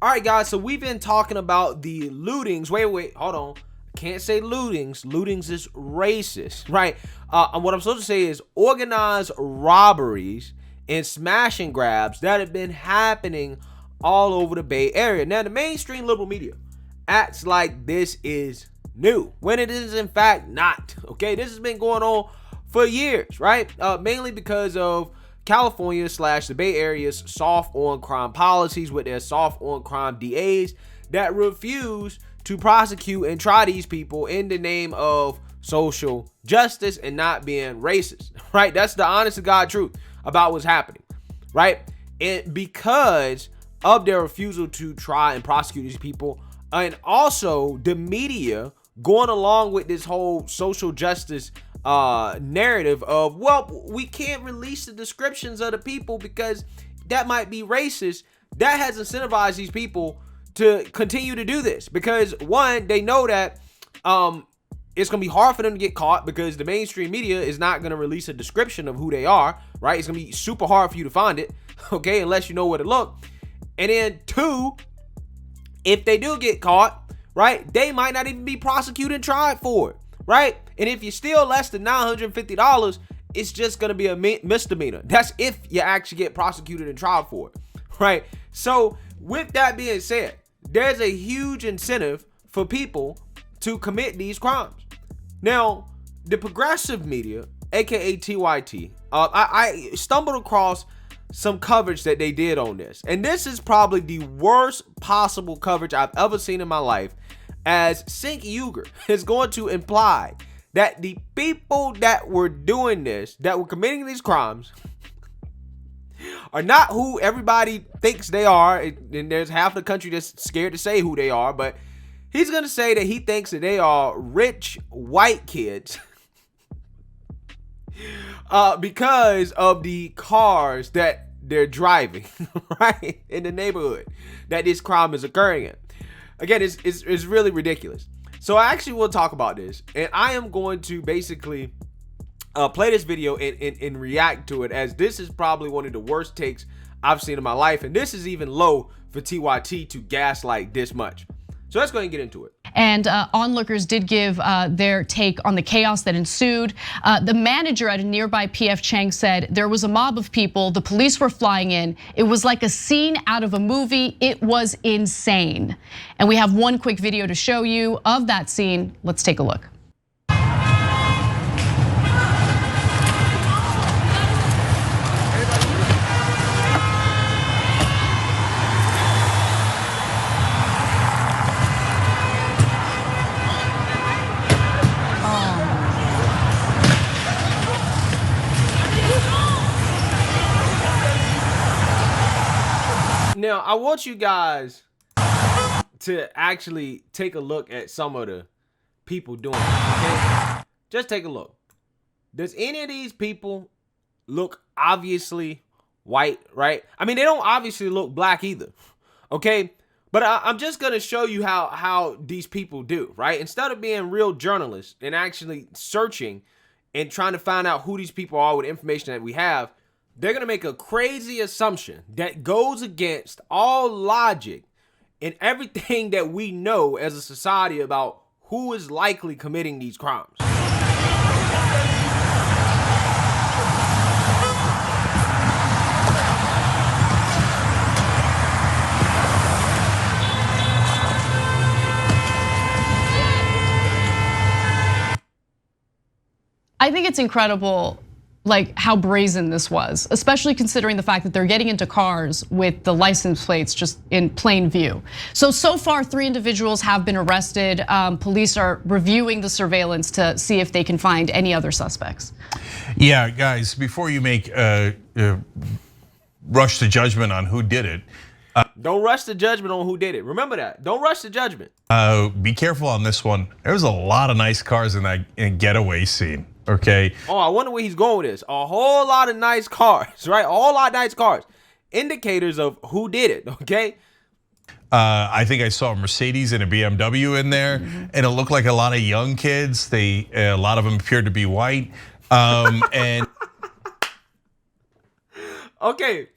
All right, guys, so we've been talking about the lootings. Wait, hold on. Can't say lootings. Lootings is racist, right? What I'm supposed to say is organized robberies and smash and grabs that have been happening all over the Bay Area. Now, the mainstream liberal media acts like this is new, when it is in fact not. Okay, this has been going on for years, right? Mainly because of California / the Bay Area's soft on crime policies with their soft on crime DAs that refuse to prosecute and try these people in the name of social justice and not being racist, right? That's the honest to God truth about what's happening, right? And because of their refusal to try and prosecute these people, and also the media going along with this whole social justice narrative of, well, we can't release the descriptions of the people because that might be racist, that has incentivized these people to continue to do this, because one, they know that it's gonna be hard for them to get caught because the mainstream media is not gonna release a description of who they are, right? It's gonna be super hard for you to find it, okay, unless you know where to look. And then two, if they do get caught, right, they might not even be prosecuted and tried for it, right? And if you steal less than $950, it's just going to be a misdemeanor. That's if you actually get prosecuted and tried for it, right? So with that being said, there's a huge incentive for people to commit these crimes. Now, the progressive media, aka TYT, I stumbled across some coverage that they did on this. And this is probably the worst possible coverage I've ever seen in my life, as Cenk Uygur is going to imply that the people that were doing this, that were committing these crimes, are not who everybody thinks they are. And there's half the country that's scared to say who they are, but he's going to say that he thinks that they are rich white kids because of the cars that they're driving, right, in the neighborhood that this crime is occurring in. Again, it's really ridiculous. So I actually will talk about this, and I am going to basically play this video and react to it, as this is probably one of the worst takes I've seen in my life, and this is even low for TYT to gaslight this much. So let's go ahead and get into it. And onlookers did give their take on the chaos that ensued. The manager at a nearby PF Chang said there was a mob of people, the police were flying in. It was like a scene out of a movie. It was insane. And we have one quick video to show you of that scene. Let's take a look. Now, I want you guys to actually take a look at some of the people doing this, okay? Just take a look. Does any of these people look obviously white, right? I mean, they don't obviously look black either, okay? But I'm just going to show you how these people do, right? Instead of being real journalists and actually searching and trying to find out who these people are with information that we have, they're going to make a crazy assumption that goes against all logic and everything that we know as a society about who is likely committing these crimes. I think it's incredible, like, how brazen this was, especially considering the fact that they're getting into cars with the license plates just in plain view. So far, 3 individuals have been arrested. Police are reviewing the surveillance to see if they can find any other suspects. Yeah, guys, before you make rush to judgment on who did it. Don't rush to judgment on who did it. Remember that. Don't rush to judgment. Be careful on this one. There was a lot of nice cars in that Getaway scene. Okay. Oh, I wonder where he's going with this. A whole lot of nice cars, right? A whole lot of nice cars. Indicators of who did it, okay? I think I saw a Mercedes and a BMW in there, and it looked like a lot of young kids. A lot of them appeared to be white, and okay.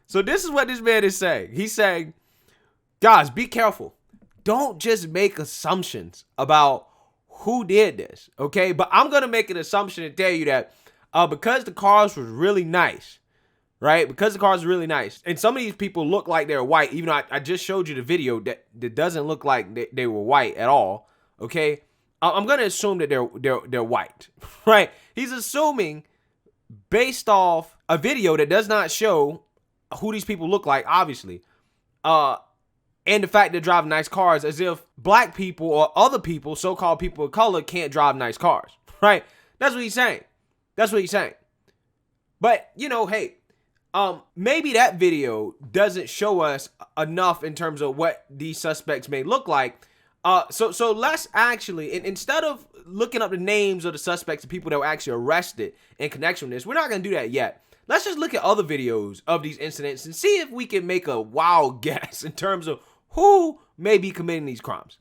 So this is what this man is saying. He's saying Guys, be careful. Don't just make assumptions about who did this, okay? But I'm going to make an assumption and tell you that because the cars was really nice, right? Because the cars are really nice, and some of these people look like they're white, even though I just showed you the video that doesn't look like they were white at all, okay? I'm going to assume that they're white, right? He's assuming based off a video that does not show who these people look like, obviously, and the fact they're driving nice cars, as if black people or other people, so-called people of color, can't drive nice cars, right? That's what he's saying. That's what he's saying. But, you know, hey, maybe that video doesn't show us enough in terms of what these suspects may look like. So let's actually, instead of looking up the names of the suspects, the people that were actually arrested in connection with this, we're not going to do that yet. Let's just look at other videos of these incidents and see if we can make a wild guess in terms of who may be committing these crimes.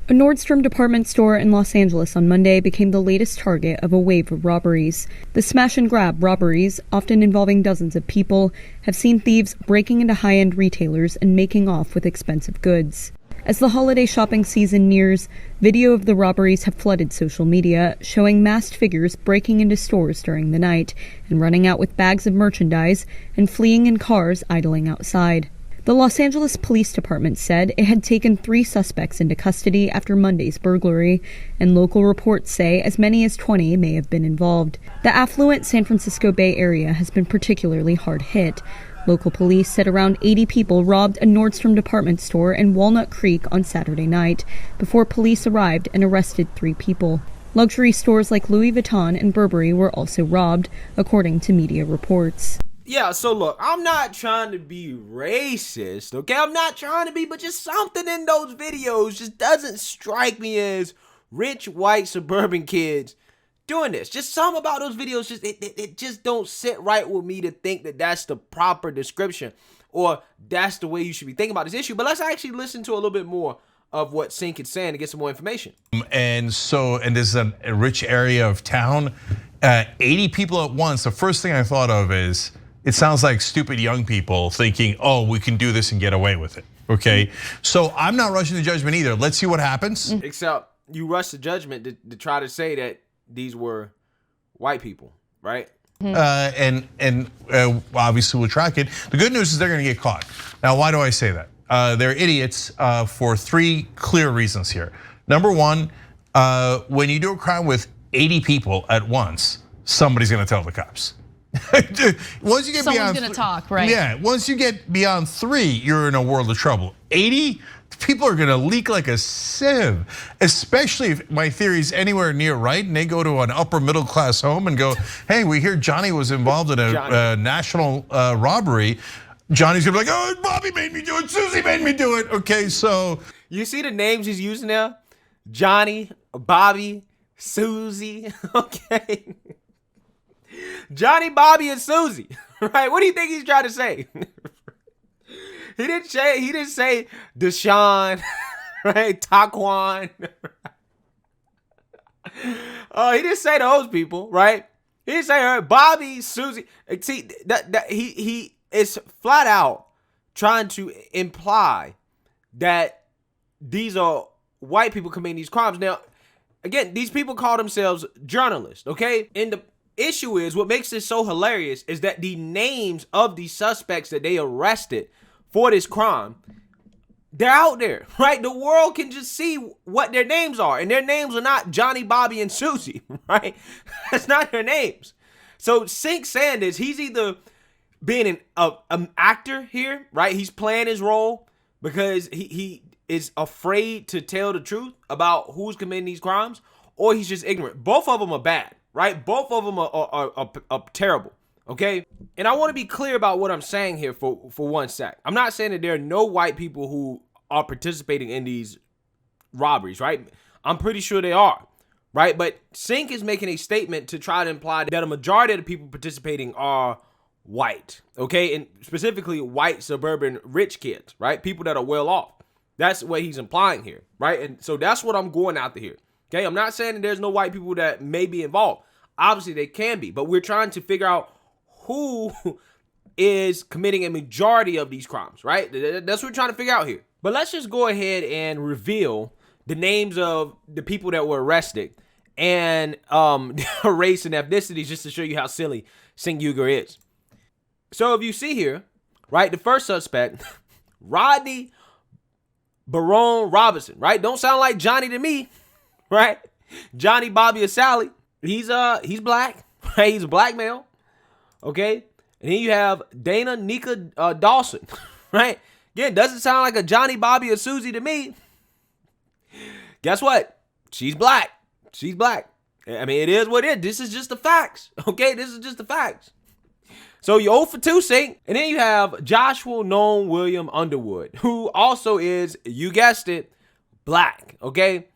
A Nordstrom department store in Los Angeles on Monday became the latest target of a wave of robberies. The smash-and-grab robberies, often involving dozens of people, have seen thieves breaking into high-end retailers and making off with expensive goods. As the holiday shopping season nears, video of the robberies have flooded social media, showing masked figures breaking into stores during the night and running out with bags of merchandise and fleeing in cars idling outside. The Los Angeles Police Department said it had taken 3 suspects into custody after Monday's burglary, and local reports say as many as 20 may have been involved. The affluent San Francisco Bay Area has been particularly hard hit. Local police said around 80 people robbed a Nordstrom department store in Walnut Creek on Saturday night, before police arrived and arrested 3 people. Luxury stores like Louis Vuitton and Burberry were also robbed, according to media reports. Yeah, so look, I'm not trying to be racist, okay? I'm not trying to be, but just something in those videos just doesn't strike me as rich, white, suburban kids doing this. Just something about those videos, just it just don't sit right with me to think that that's the proper description or that's the way you should be thinking about this issue. But let's actually listen to a little bit more of what Cenk is saying to get some more information. And this is a rich area of town. 80 people at once. The first thing I thought of is, it sounds like stupid young people thinking, oh, we can do this and get away with it, okay? So I'm not rushing to judgment either. Let's see what happens. Except you rush to judgment to try to say that these were white people, right? And obviously we'll track it. The good news is they're gonna get caught. Now, why do I say that? They're idiots for 3 clear reasons here. Number one, when you do a crime with 80 people at once, somebody's gonna tell the cops. Once you get someone's gonna talk, right? Yeah, once you get beyond 3, you're in a world of trouble. 80, people are gonna leak like a sieve, especially if my theory is anywhere near right and they go to an upper middle class home and go, hey, we hear Johnny was involved in a national robbery. Johnny's gonna be like, oh, Bobby made me do it, Susie made me do it. Okay, so. You see the names he's using there? Johnny, Bobby, Susie, okay. Johnny, Bobby, and Susie, right? What do you think he's trying to say? He didn't say Deshaun, right? Taquan. He didn't say those people, right? He didn't say her, Bobby, Susie. See, he is flat out trying to imply that these are white people committing these crimes. Now, again, these people call themselves journalists, okay? And the issue is, what makes this so hilarious is that the names of the suspects that they arrested for this crime, they're out there, right? The world can just see what their names are, and their names are not Johnny, Bobby, and Susie, right? That's not their names. So Cenk Sanders, he's either being an actor here, right? He's playing his role because he is afraid to tell the truth about who's committing these crimes, or he's just ignorant. Both of them are bad, right? Both of them are terrible, okay? And I want to be clear about what I'm saying here for one sec. I'm not saying that there are no white people who are participating in these robberies, right? I'm pretty sure they are, right? But Cenk is making a statement to try to imply that a majority of the people participating are white, okay? And specifically white suburban rich kids, right? People that are well off. That's what he's implying here, right? And so that's what I'm going after here, okay? I'm not saying that there's no white people that may be involved. Obviously, they can be, but we're trying to figure out who is committing a majority of these crimes, right? That's what we're trying to figure out here. But let's just go ahead and reveal the names of the people that were arrested and their race and ethnicities, just to show you how silly Cenk Uygur is. So if you see here, right, the first suspect, Rodney Barone Robinson, right? Don't sound like Johnny to me, right? Johnny, Bobby, or Sally. He's black, right? He's a black male, okay? And then you have Dana Nika Dawson, right? Again, doesn't sound like a Johnny, Bobby, or Susie to me. Guess what? She's black. She's black. I mean, it is what it is. This is just the facts, okay? This is just the facts. So you're 0 for 2, Cenk. And then you have Joshua Noam William Underwood, who also is, you guessed it, black, okay?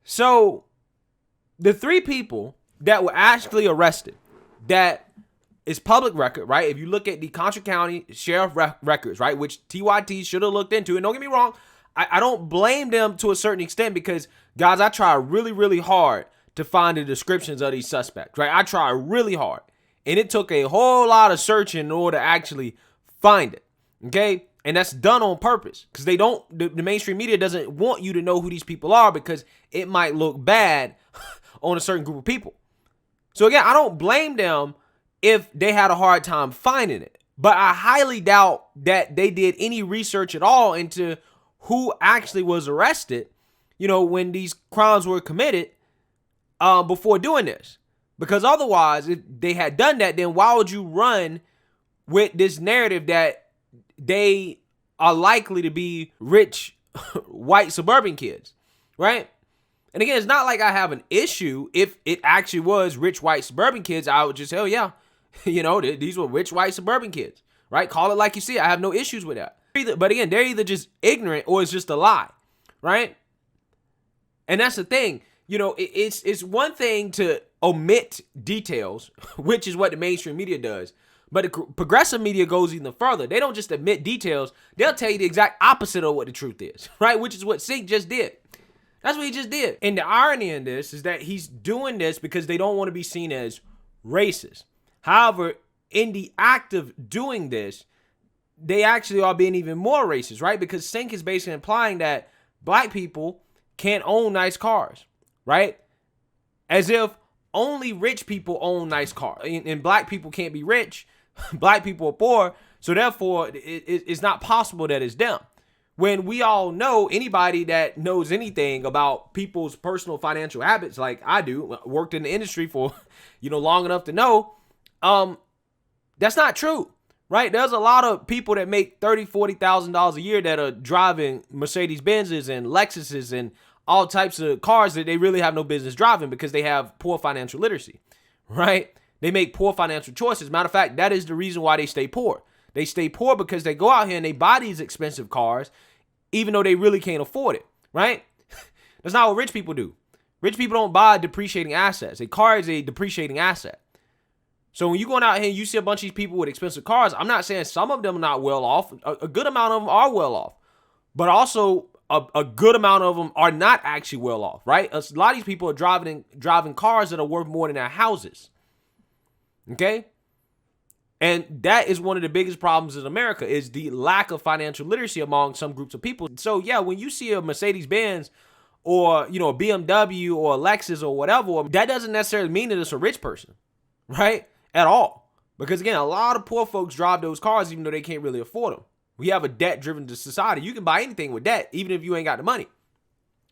So the 3 people that were actually arrested, that is public record, right? If you look at the Contra County Sheriff records, right, which TYT should have looked into, and don't get me wrong, I don't blame them to a certain extent because, guys, I try really, really hard to find the descriptions of these suspects, right? I try really hard. And it took a whole lot of searching in order to actually find it, okay? And that's done on purpose because they don't, the mainstream media doesn't want you to know who these people are because it might look bad on a certain group of people. So again, I don't blame them if they had a hard time finding it. But I highly doubt that they did any research at all into who actually was arrested, you know, when these crimes were committed before doing this. Because otherwise, if they had done that, then why would you run with this narrative that they are likely to be rich white suburban kids, right? And again, it's not like I have an issue if it actually was rich white suburban kids. I would just, hell yeah, you know, these were rich white suburban kids, right? Call it like you see it. I have no issues with that. But again, they're either just ignorant or it's just a lie, right? And that's the thing. You know, it's one thing to omit details, which is what the mainstream media does. But the progressive media goes even further. They don't just omit details. They'll tell you the exact opposite of what the truth is, right? Which is what Cenk just did. That's what he just did. And the irony in this is that he's doing this because they don't want to be seen as racist. However, in the act of doing this, they actually are being even more racist, right? Because Cenk is basically implying that black people can't own nice cars, right? As if only rich people own nice cars and black people can't be rich. Black people are poor. So therefore, it's not possible that it's them. When we all know, anybody that knows anything about people's personal financial habits, like I do, worked in the industry for, long enough to know, that's not true, right? There's a lot of people that make $30,000, $40,000 a year that are driving Mercedes Benzes and Lexuses and all types of cars that they really have no business driving because they have poor financial literacy, right? They make poor financial choices. Matter of fact, that is the reason why they stay poor. They stay poor because they go out here and they buy these expensive cars, even though they really can't afford it, right? That's not what rich people do. Rich people don't buy depreciating assets. A car is a depreciating asset. So when you're going out here and you see a bunch of these people with expensive cars, I'm not saying some of them are not well off. A good amount of them are well off. But also a good amount of them are not actually well off, right? A lot of these people are driving cars that are worth more than their houses. Okay? And that is one of the biggest problems in America is the lack of financial literacy among some groups of people. So yeah, when you see a Mercedes-Benz or, a BMW or a Lexus or whatever, that doesn't necessarily mean that it's a rich person, right? At all. Because again, a lot of poor folks drive those cars even though they can't really afford them. We have a debt-driven society. You can buy anything with debt, even if you ain't got the money,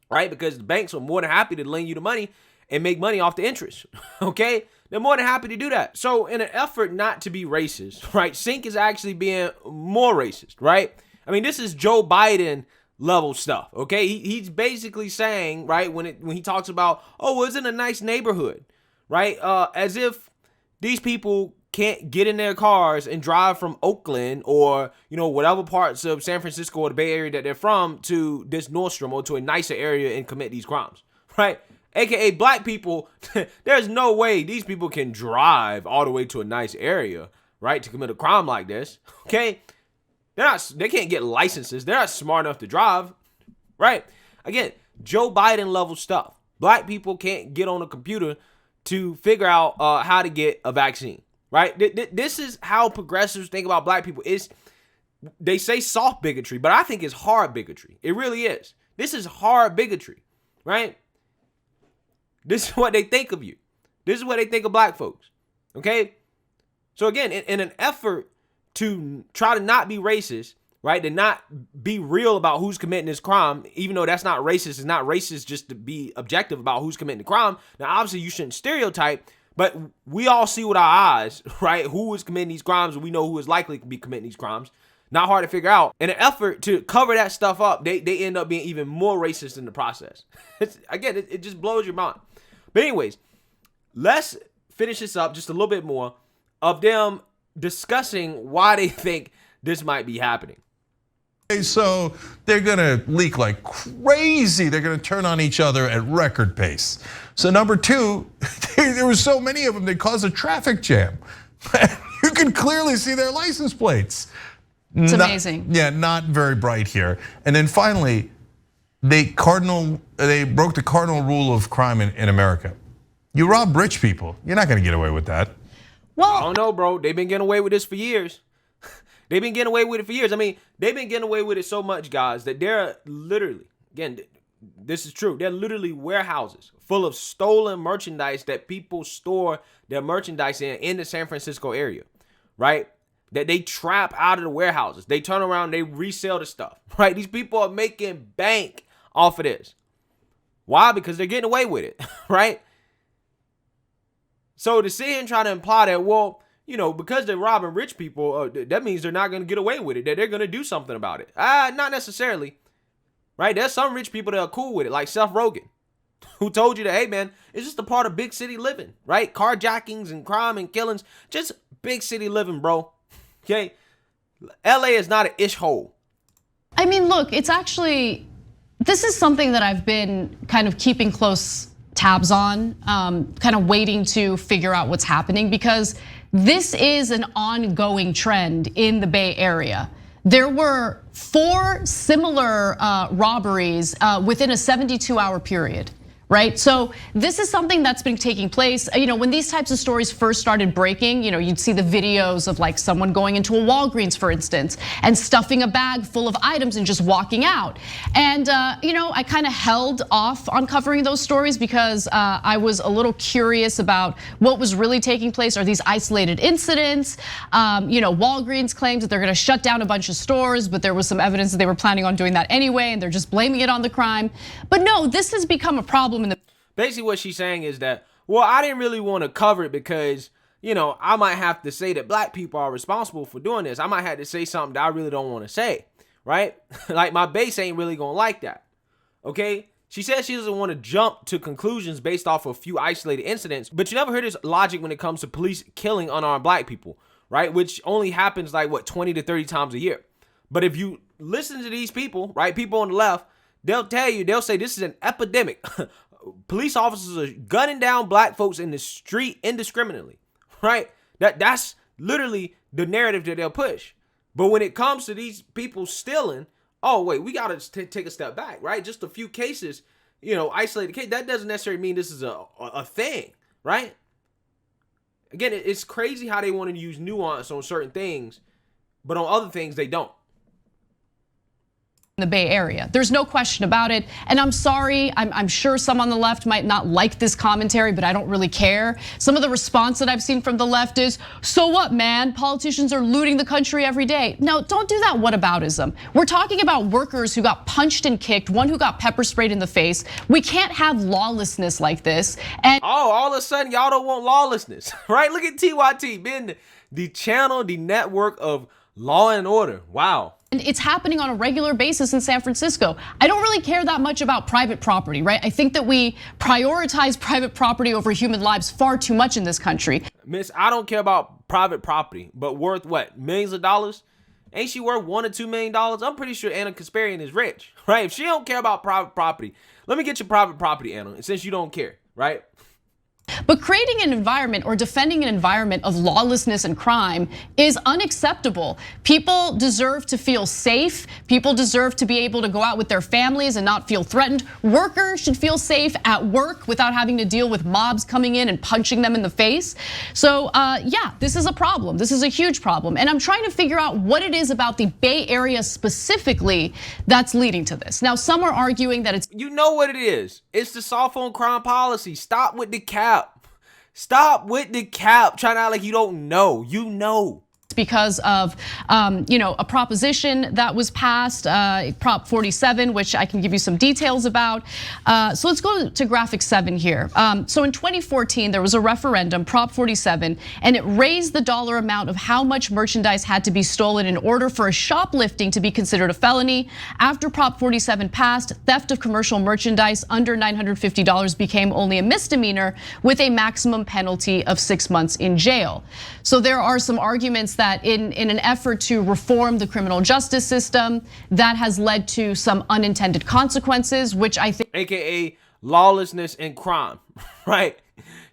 right? Because the banks are more than happy to lend you the money and make money off the interest, okay? They're more than happy to do that. So in an effort not to be racist, right, Cenk is actually being more racist, right? I mean, this is Joe Biden level stuff, okay? He's basically saying, right, when he talks about, oh, it's in a nice neighborhood, right? As if these people can't get in their cars and drive from Oakland or, whatever parts of San Francisco or the Bay Area that they're from to this Nordstrom or to a nicer area and commit these crimes, right? AKA black people, there's no way these people can drive all the way to a nice area, right, to commit a crime like this, okay? They can't get licenses. They're not smart enough to drive, right? Again, Joe Biden level stuff. Black people can't get on a computer to figure out how to get a vaccine, right? This is how progressives think about black people. They say soft bigotry, but I think it's hard bigotry. It really is. This is hard bigotry, right? This is what they think of you. This is what they think of black folks, okay? So again, in an effort to try to not be racist, right, to not be real about who's committing this crime, even though that's not racist, it's not racist just to be objective about who's committing the crime. Now, obviously, you shouldn't stereotype, but we all see with our eyes, right, who is committing these crimes, and we know who is likely to be committing these crimes. Not hard to figure out. In an effort to cover that stuff up, they end up being even more racist in the process. It just blows your mind. But anyways, let's finish this up just a little bit more of them discussing why they think this might be happening. So they're gonna leak like crazy. They're gonna turn on each other at record pace. So number two, there were so many of them, they caused a traffic jam. You can clearly see their license plates. It's amazing. Yeah, not very bright here. And then finally, they broke the cardinal rule of crime in America. You rob rich people, you're not gonna get away with that. Well, I don't know, bro. They've been getting away with this for years. They've been getting away with it for years. I mean, they've been getting away with it so much, guys, that they're literally, again, this is true, they're literally warehouses full of stolen merchandise that people store their merchandise in the San Francisco area, right? That they trap out of the warehouses. They turn around, they resell the stuff, right? These people are making bank off of this. Why? Because they're getting away with it, right? So to sit here and try to imply that, well, you know, because they're robbing rich people, that means they're not going to get away with it, that they're going to do something about it. Not necessarily, right? There's some rich people that are cool with it, like Seth Rogen, who told you that, hey, man, it's just a part of big city living, right? Carjackings and crime and killings, just big city living, bro. Okay, LA is not an ish hole. I mean, look, it's actually, this is something that I've been kind of keeping close tabs on, kind of waiting to figure out what's happening, because this is an ongoing trend in the Bay Area. There were 4 similar robberies within a 72-hour period. Right, so this is something that's been taking place. You know, when these types of stories first started breaking, you know, you'd see the videos of like someone going into a Walgreens, for instance, and stuffing a bag full of items and just walking out. And you know, I kind of held off on covering those stories because I was a little curious about what was really taking place. Are these isolated incidents? You know, Walgreens claims that they're going to shut down a bunch of stores, but there was some evidence that they were planning on doing that anyway, and they're just blaming it on the crime. But no, this has become a problem. Basically what she's saying is that, well, I didn't really want to cover it because, you know, I might have to say that black people are responsible for doing this. I might have to say something that I really don't want to say, right? Like my base ain't really gonna like that, okay? She says she doesn't want to jump to conclusions based off of a few isolated incidents, but you never hear this logic when it comes to police killing unarmed black people, right? Which only happens like, what, 20 to 30 times a year. But if you listen to these people, right, people on the left, they'll say this is an epidemic. Police officers are gunning down black folks in the street indiscriminately, right? That's literally the narrative that they'll push. But when it comes to these people stealing, oh wait, we gotta take a step back, right? Just a few cases, you know, isolated case. That doesn't necessarily mean this is a thing, right? Again, it's crazy how they want to use nuance on certain things, but on other things they don't. The Bay Area. There's no question about it. And I'm sorry, I'm sure some on the left might not like this commentary, but I don't really care. Some of the response that I've seen from the left is, so what, man? Politicians are looting the country every day. No, don't do that whataboutism. We're talking about workers who got punched and kicked, one who got pepper sprayed in the face. We can't have lawlessness like this. And all of a sudden, y'all don't want lawlessness, right? Look at TYT being the channel, the network of law and order. Wow. And it's happening on a regular basis in San Francisco. I don't really care that much about private property, right? I think that we prioritize private property over human lives far too much in this country. Miss, I don't care about private property, but worth what? Millions of dollars? Ain't she worth $1 or $2 million? I'm pretty sure Anna Kasparian is rich, right? If she don't care about private property, let me get your private property, Anna, since you don't care, right? But creating an environment or defending an environment of lawlessness and crime is unacceptable. People deserve to feel safe. People deserve to be able to go out with their families and not feel threatened. Workers should feel safe at work without having to deal with mobs coming in and punching them in the face. So yeah, this is a problem. This is a huge problem. And I'm trying to figure out what it is about the Bay Area specifically that's leading to this. Now, some are arguing that it's— You know what it is. It's the soft on crime policy. Stop with the cap. Stop with the cap. Trying to act like you don't know. You know. because of a proposition that was passed, Prop 47, which I can give you some details about. So let's go to graphic 7 here. So in 2014, there was a referendum, Prop 47, and it raised the dollar amount of how much merchandise had to be stolen in order for a shoplifting to be considered a felony. After Prop 47 passed, theft of commercial merchandise under $950 became only a misdemeanor with a maximum penalty of 6 months in jail. So there are some arguments that in an effort to reform the criminal justice system, that has led to some unintended consequences, which I think— AKA lawlessness and crime, right?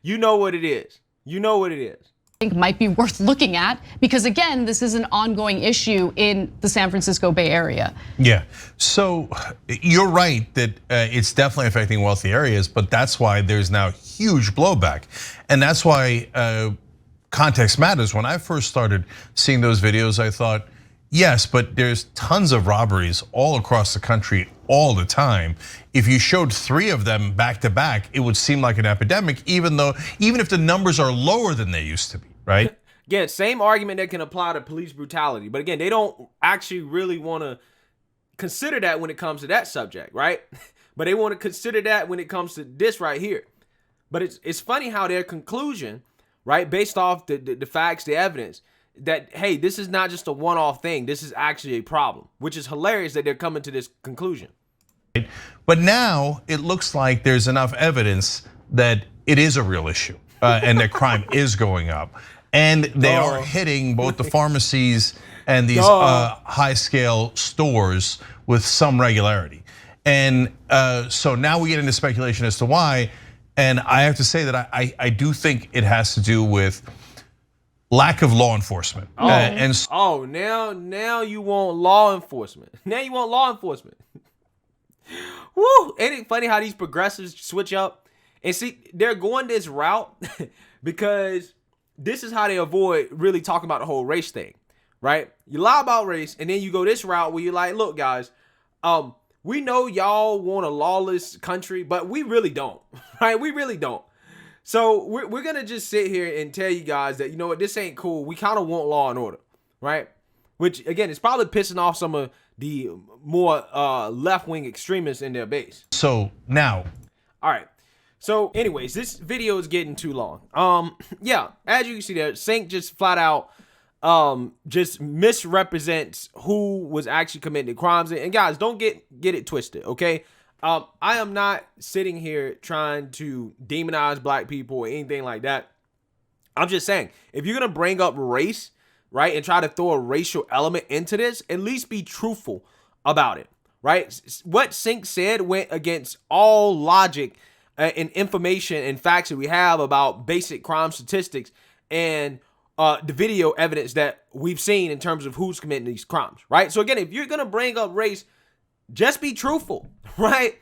You know what it is. You know what it is. think might be worth looking at, because again, this is an ongoing issue in the San Francisco Bay Area. Yeah, so you're right that it's definitely affecting wealthy areas, but that's why there's now huge blowback. And that's why context matters. When I first started seeing those videos, I thought, yes, but there's tons of robberies all across the country all the time. If you showed 3 of them back to back, it would seem like an epidemic, even if the numbers are lower than they used to be, right? Again, same argument that can apply to police brutality, but again, they don't actually really want to consider that when it comes to that subject, right? But they want to consider that when it comes to this right here. But it's funny how their conclusion, right, based off the facts, the evidence, that, hey, this is not just a one-off thing, this is actually a problem, which is hilarious that they're coming to this conclusion. But now it looks like there's enough evidence that it is a real issue and that crime is going up. And they are hitting both the pharmacies and these high-scale stores with some regularity. And so now we get into speculation as to why. And I have to say that I do think it has to do with lack of law enforcement. Now you want law enforcement. Now you want law enforcement. Woo! Ain't it funny how these progressives switch up? And see, they're going this route because this is how they avoid really talking about the whole race thing, right? You lie about race, and then you go this route where you're like, look, guys, we know y'all want a lawless country, but we really don't, right? We really don't. So we're gonna just sit here and tell you guys that, you know what, this ain't cool. We kind of want law and order, right? Which again, is probably pissing off some of the more left-wing extremists in their base. So now, all right. So anyways, this video is getting too long. Yeah, as you can see there, Cenk just flat out just misrepresents who was actually committing the crimes. And guys, don't get it twisted, okay? I am not sitting here trying to demonize black people or anything like that. I'm just saying, if you're gonna bring up race, right, and try to throw a racial element into this, at least be truthful about it, right? What Cenk said went against all logic and information and facts that we have about basic crime statistics and the video evidence that we've seen in terms of who's committing these crimes, right? So again, if you're gonna bring up race, just be truthful, right?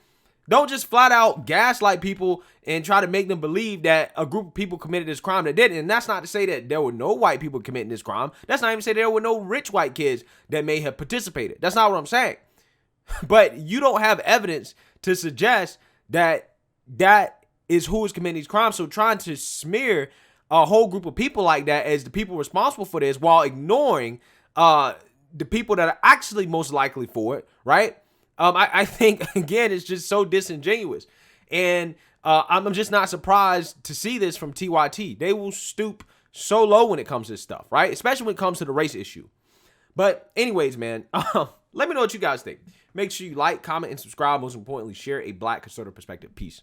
Don't just flat out gaslight people and try to make them believe that a group of people committed this crime that didn't. And that's not to say that there were no white people committing this crime. That's not even to say there were no rich white kids that may have participated. That's not what I'm saying. But you don't have evidence to suggest that that is who is committing these crimes. So trying to smear a whole group of people like that as the people responsible for this while ignoring the people that are actually most likely for it, right? I think, again, it's just so disingenuous. And I'm just not surprised to see this from TYT. They will stoop so low when it comes to this stuff, right? Especially when it comes to the race issue. But anyways, man, let me know what you guys think. Make sure you like, comment, and subscribe. Most importantly, share a black conservative perspective. Peace.